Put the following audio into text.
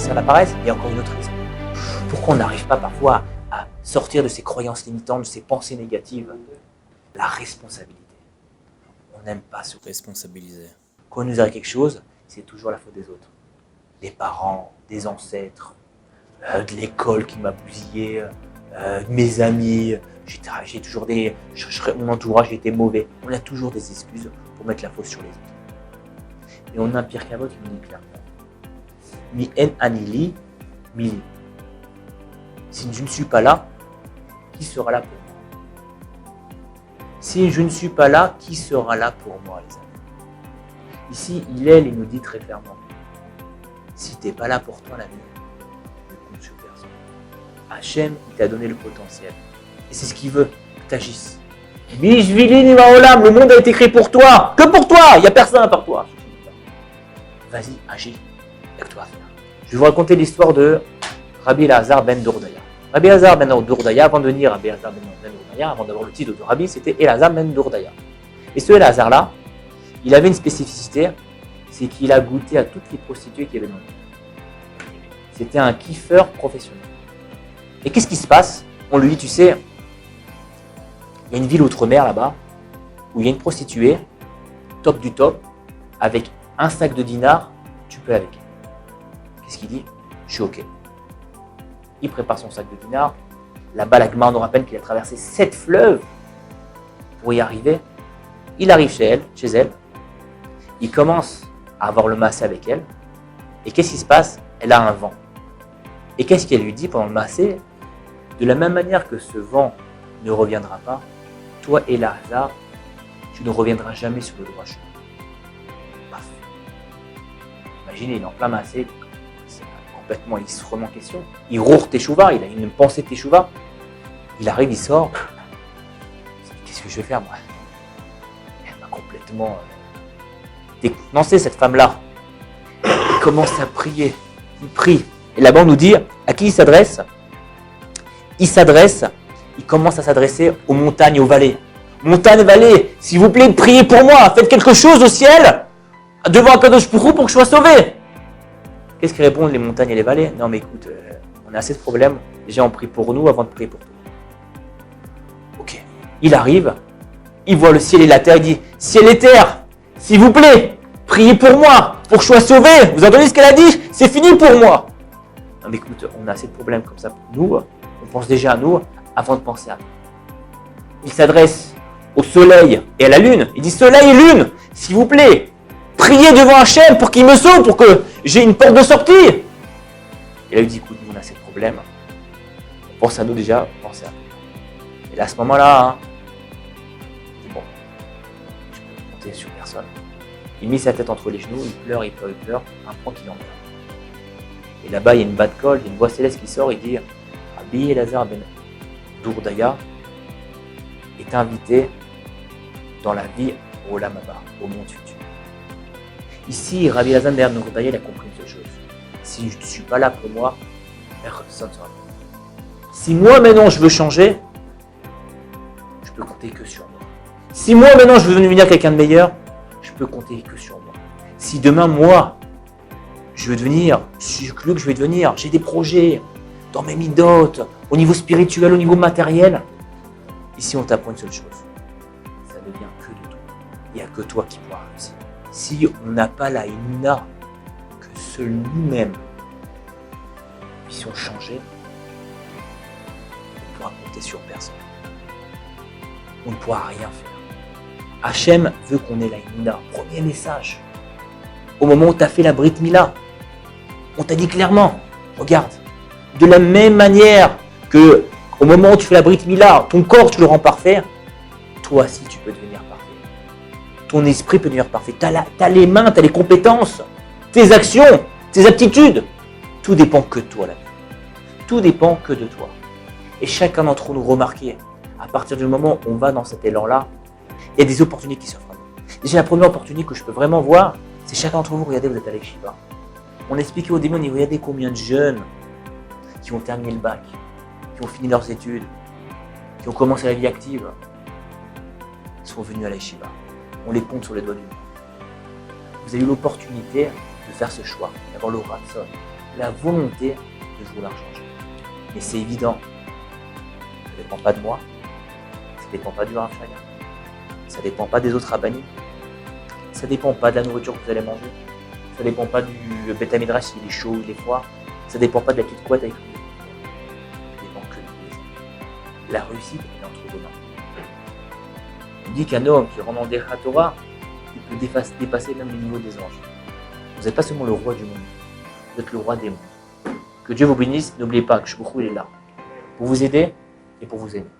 penser à la paresse. Il y a encore une autre raison. Pourquoi on n'arrive pas parfois à sortir de ces croyances limitantes, de ces pensées négatives? La responsabilité. On n'aime pas se responsabiliser. Quand on nous arrive quelque chose, c'est toujours la faute des autres. Des parents, des ancêtres, de l'école qui m'a bousillé, mes amis, j'ai toujours mon entourage était mauvais. On a toujours des excuses pour mettre la faute sur les autres. Et on a un Pirkei Avot qui nous dit clairement, Mi en anili, mili. Si je ne suis pas là, qui sera là pour moi? Si je ne suis pas là, qui sera là pour moi, les amis? Ici, il nous dit très clairement, si tu n'es pas là pour toi, la vie, ne compte sur personne. Hachem, il t'a donné le potentiel. Et c'est ce qu'il veut, que tu agisses. Le monde a été créé pour toi, que pour toi, il n'y a personne à part toi. Vas-y, agis, avec toi. Je vais vous raconter l'histoire de Rabbi Elazar ben Dourdaya. Rabbi Elazar ben Dourdaya, avant de devenir Rabbi Elazar ben Dourdaya, avant d'avoir le titre de Rabbi, c'était Elazar ben Dourdaya. Et ce Elazar-là, il avait une spécificité, c'est qu'il a goûté à toutes les prostituées qu'il y avait dans le monde. C'était un kiffeur professionnel. Et qu'est-ce qui se passe? On lui dit, tu sais, il y a une ville outre-mer là-bas, où il y a une prostituée, top du top, avec un sac de dinars, tu peux avec elle. Qu'est-ce qu'il dit? Je suis OK. Il prépare son sac de dinars. Là-bas, la Gemara nous rappelle qu'il a traversé 7 fleuves pour y arriver. Il arrive chez elle. Il commence à avoir le massé avec elle. Et qu'est-ce qui se passe? Elle a un vent. Et qu'est-ce qu'elle lui dit pendant le massé? De la même manière que ce vent ne reviendra pas, toi, Elazar, tu ne reviendras jamais sur le droit chemin. Paf. Imaginez, il est en plein massé. Complètement, il se remet en question. Il roure Teshuvah, il a une pensée de Teshuvah. Il arrive, il sort. Qu'est-ce que je vais faire, moi? Elle m'a complètement décontenancé, cette femme-là. Il commence à prier. Il prie. Et là-bas, on nous dit à qui il s'adresse? Il commence à s'adresser aux montagnes et aux vallées. Montagnes et vallées, s'il vous plaît, priez pour moi. Faites quelque chose au ciel, devant Akadosh Baruch Hu, pour que je sois sauvé. Qu'est-ce qu'ils répondent, les montagnes et les vallées? Non, mais écoute, on a assez de problèmes. Déjà, on prie pour nous avant de prier pour toi. Ok. Il arrive, il voit le ciel et la terre, il dit, ciel et terre, s'il vous plaît, priez pour moi, pour que je sois sauvé. Vous entendez ce qu'elle a dit? C'est fini pour moi. Non, mais écoute, on a assez de problèmes comme ça pour nous. On pense déjà à nous avant de penser à nous. Il s'adresse au soleil et à la lune. Il dit, soleil et lune, s'il vous plaît, priez devant Hachem pour qu'il me sauve, pour que j'ai une porte de sortie. Et là, il dit, écoute, nous, on a ces problèmes. On pense à nous déjà, pensez à nous. Et là, à ce moment-là, il dit, bon, je peux compter sur personne. Il met sa tête entre les genoux, il pleure, un point qu'il en meurt. Et là-bas, il y a une batte colle, il y a une voix céleste qui sort, il dit, Rabbi Elazar ben Dourdaya est invité dans la vie au Olam Haba, au monde futur. Ici, Rabbi Elazar ben Dourdaya, il a compris une seule chose. Si je ne suis pas là pour moi, personne ne sera là. Si moi maintenant je veux changer, je peux compter que sur moi. Si moi maintenant je veux devenir quelqu'un de meilleur, je peux compter que sur moi. Si demain moi, je veux devenir ce que je vais devenir, j'ai des projets dans mes midotes, au niveau spirituel, au niveau matériel, ici on t'apprend une seule chose. Ça ne vient que de toi. Il n'y a que toi qui pourras réussir. Si on n'a pas la émuna que seul nous-mêmes puissions changer, on ne pourra compter sur personne. On ne pourra rien faire. Hachem veut qu'on ait la émuna. Premier message. Au moment où tu as fait la Brit Mila, on t'a dit clairement, regarde, de la même manière que au moment où tu fais la Brit Mila, ton corps tu le rends parfait, toi aussi tu peux devenir parfait. Ton esprit peut devenir parfait. Tu as les mains, tu as les compétences, tes actions, tes aptitudes. Tout dépend que de toi, la vie. Tout dépend que de toi. Et chacun d'entre nous remarquez, à partir du moment où on va dans cet élan-là, il y a des opportunités qui s'offrent à nous. Déjà, la première opportunité que je peux vraiment voir, c'est chacun d'entre vous, regardez, vous êtes avec Shiva. On expliquait au début, on dit, regardez combien de jeunes qui ont terminé le bac, qui ont fini leurs études, qui ont commencé la vie active, sont venus à la Shiva. On les compte sur les doigts du monde. Vous avez eu l'opportunité de faire ce choix, d'avoir le ratson, la volonté de vouloir changer. Mais c'est évident, ça ne dépend pas de moi, ça ne dépend pas du Rav Shaya, ça ne dépend pas des autres rabbinim, ça ne dépend pas de la nourriture que vous allez manger, ça ne dépend pas du Beth Midrash s'il est chaud ou il est froid, ça ne dépend pas de la petite couette avec lui. Ça dépend que de vous. La réussite est entre vos mains. On dit qu'un homme qui rentre dans des Torah, il peut dépasser même le niveau des anges. Vous n'êtes pas seulement le roi du monde, vous êtes le roi des mondes. Que Dieu vous bénisse, n'oubliez pas que Shbuchou il est là pour vous aider et pour vous aimer.